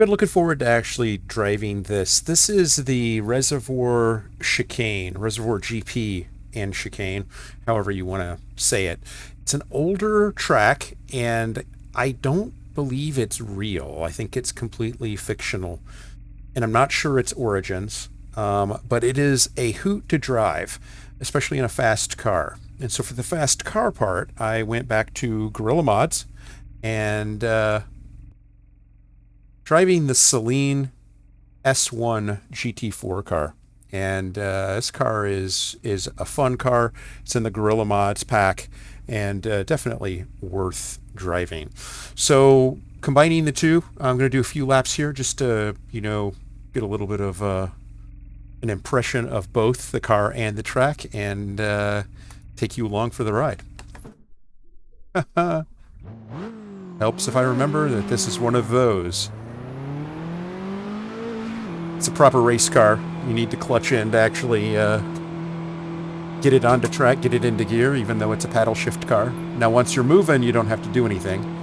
Been looking forward to actually driving this. This is the Reservoir Chicane, Reservoir GP and Chicane, however you want to say it. It's an older track, and I don't believe it's real. I think it's completely fictional, and I'm not sure its origins. But it is a hoot to drive, especially in a fast car. And so for the fast car part, I went back to Guerrilla Mods and driving the Saleen S1 GT4 car. And this car is a fun car. It's in the Guerrilla Mods pack, and definitely worth driving. So combining the two, I'm going to do a few laps here just to get a little bit of an impression of both the car and the track, and take you along for the ride. Helps if I remember that this is one of those. It's a proper race car. You need to clutch in to actually get it onto track, get it into gear, even though it's a paddle shift car. Now, once you're moving, you don't have to do anything.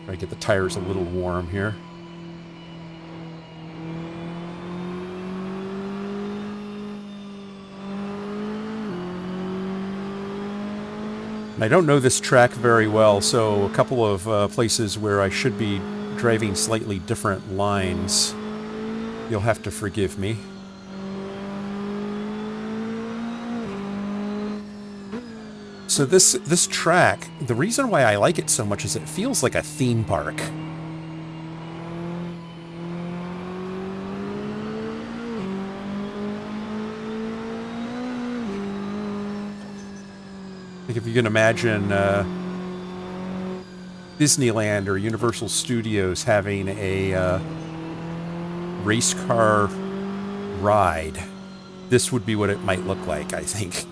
Try to get the tires a little warm here. I don't know this track very well, so a couple of places where I should be driving slightly different lines. You'll have to forgive me. So this track, the reason why I like it so much is it feels like a theme park. Like if you can imagine Disneyland or Universal Studios having a race car ride, this would be what it might look like, I think.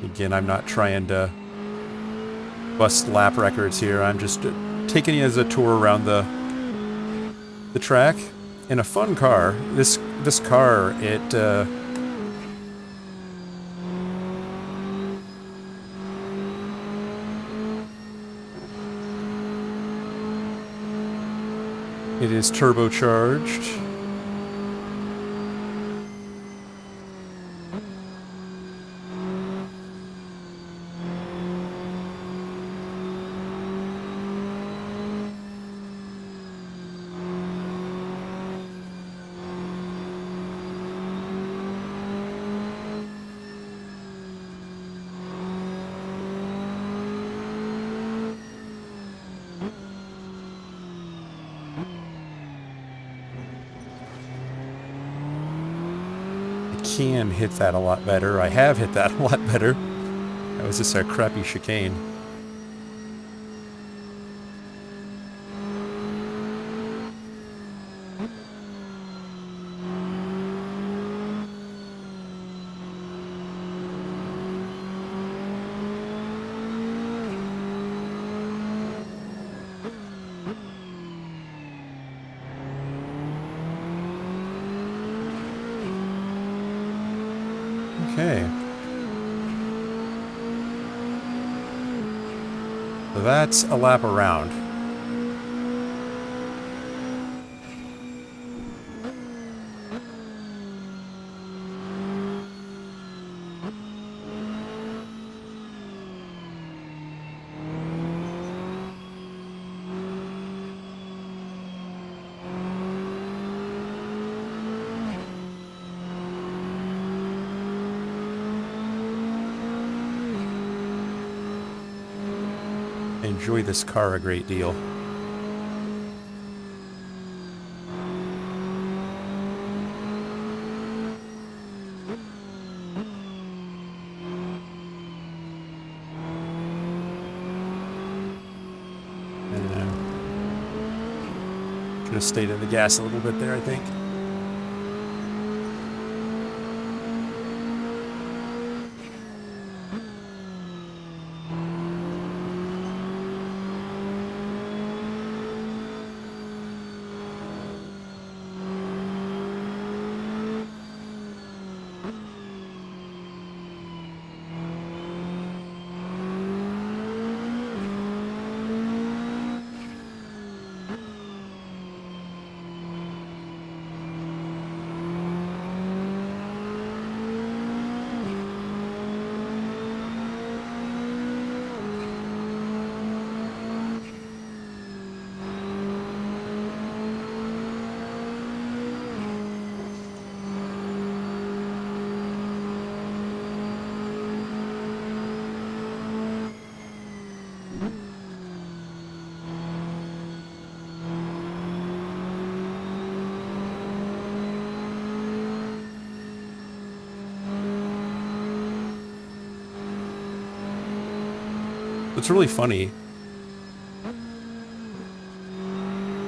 Again, I'm not trying to bust lap records here. I'm just taking you as a tour around the track in a fun car. This car, it is turbocharged. Can hit that a lot better. I have hit that a lot better. That was just a crappy chicane. Okay. So that's a lap around. I enjoy this car a great deal. Should have stayed in the gas a little bit there, I think. It's really funny.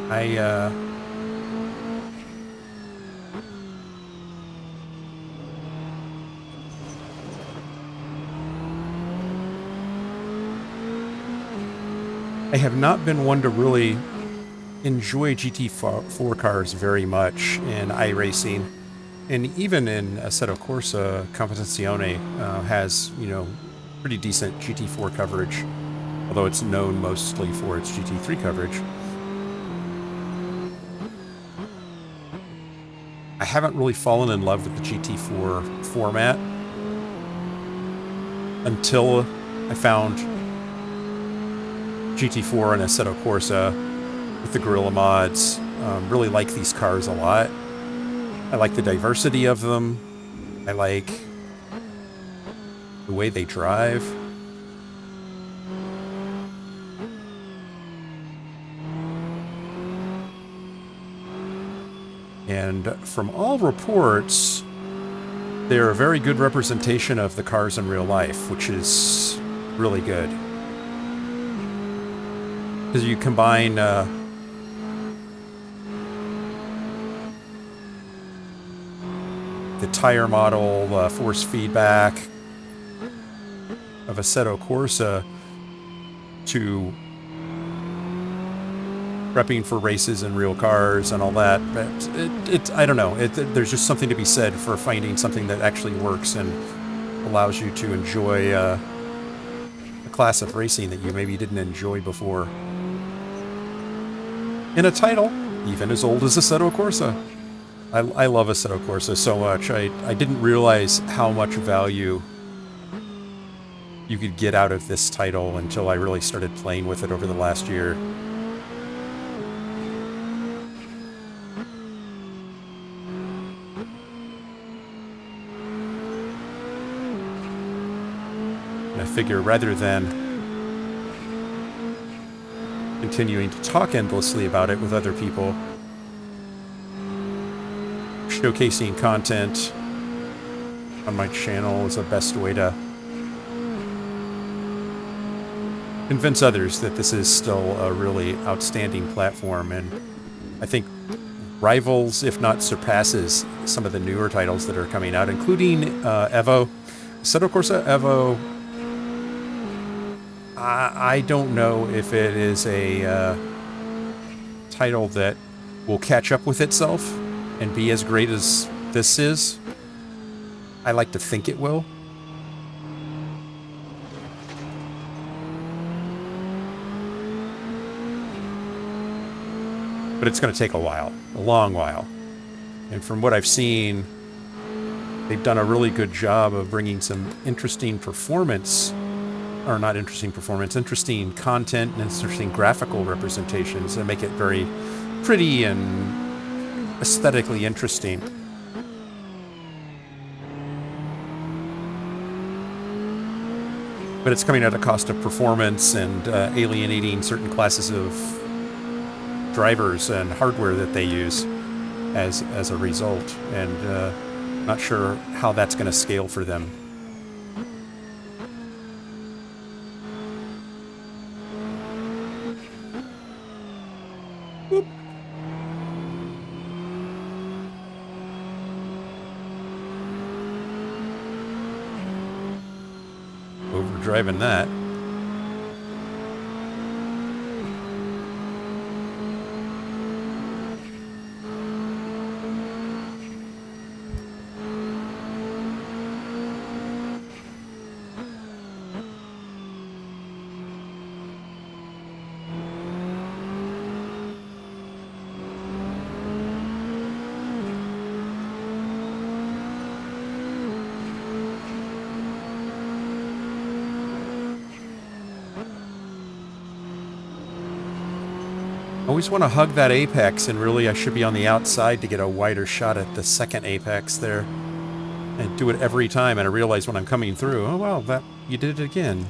I have not been one to really enjoy GT4 cars very much in iRacing, and even in Assetto Corsa, Competizione has, you know, pretty decent GT4 coverage, although it's known mostly for its GT3 coverage. I haven't really fallen in love with the GT4 format until I found GT4 and Assetto Corsa with the GUERILLA Mods. Really like these cars a lot. I like the diversity of them. I like the way they drive. And from all reports, they're a very good representation of the cars in real life, which is really good. Because you combine the tire model, force feedback of Assetto Corsa to prepping for races in real cars and all that. But I don't know. There's just something to be said for finding something that actually works and allows you to enjoy a class of racing that you maybe didn't enjoy before. In a title, even as old as Assetto Corsa. I love Assetto Corsa so much. I didn't realize how much value you could get out of this title until I really started playing with it over the last year. And I figure rather than continuing to talk endlessly about it with other people, showcasing content on my channel is the best way to convince others that this is still a really outstanding platform, and I think rivals, if not surpasses, some of the newer titles that are coming out, including Evo. Assetto Corsa Evo, I don't know if it is a title that will catch up with itself and be as great as this is. I like to think it will. But it's going to take a while, a long while. And from what I've seen, they've done a really good job of bringing some interesting performance, or not interesting performance, interesting content and interesting graphical representations that make it very pretty and aesthetically interesting. But it's coming at a cost of performance and alienating certain classes of drivers and hardware that they use as a result, and not sure how that's going to scale for them. Boop. driving that. I always want to hug that apex, and really I should be on the outside to get a wider shot at the second apex there. And do it every time, and I realize when I'm coming through, oh well, that you did it again.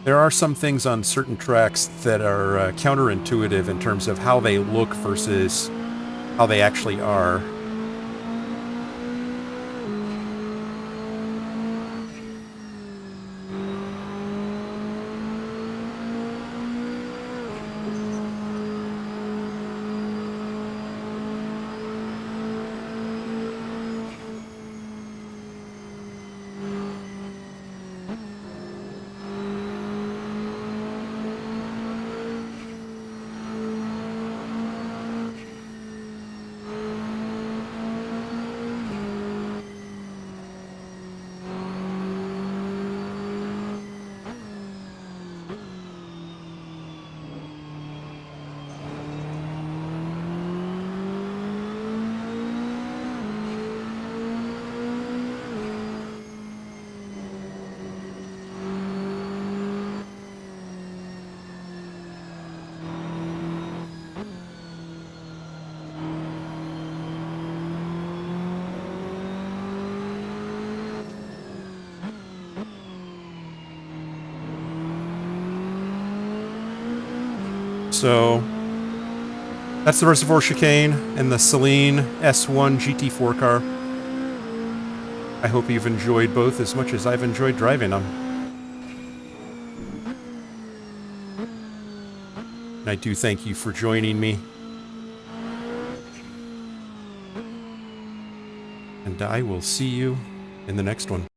There are some things on certain tracks that are counterintuitive in terms of how they look versus how they actually are. So that's the Reservoir Chicane and the Saleen S1 GT4 car. I hope you've enjoyed both as much as I've enjoyed driving them. And I do thank you for joining me. And I will see you in the next one.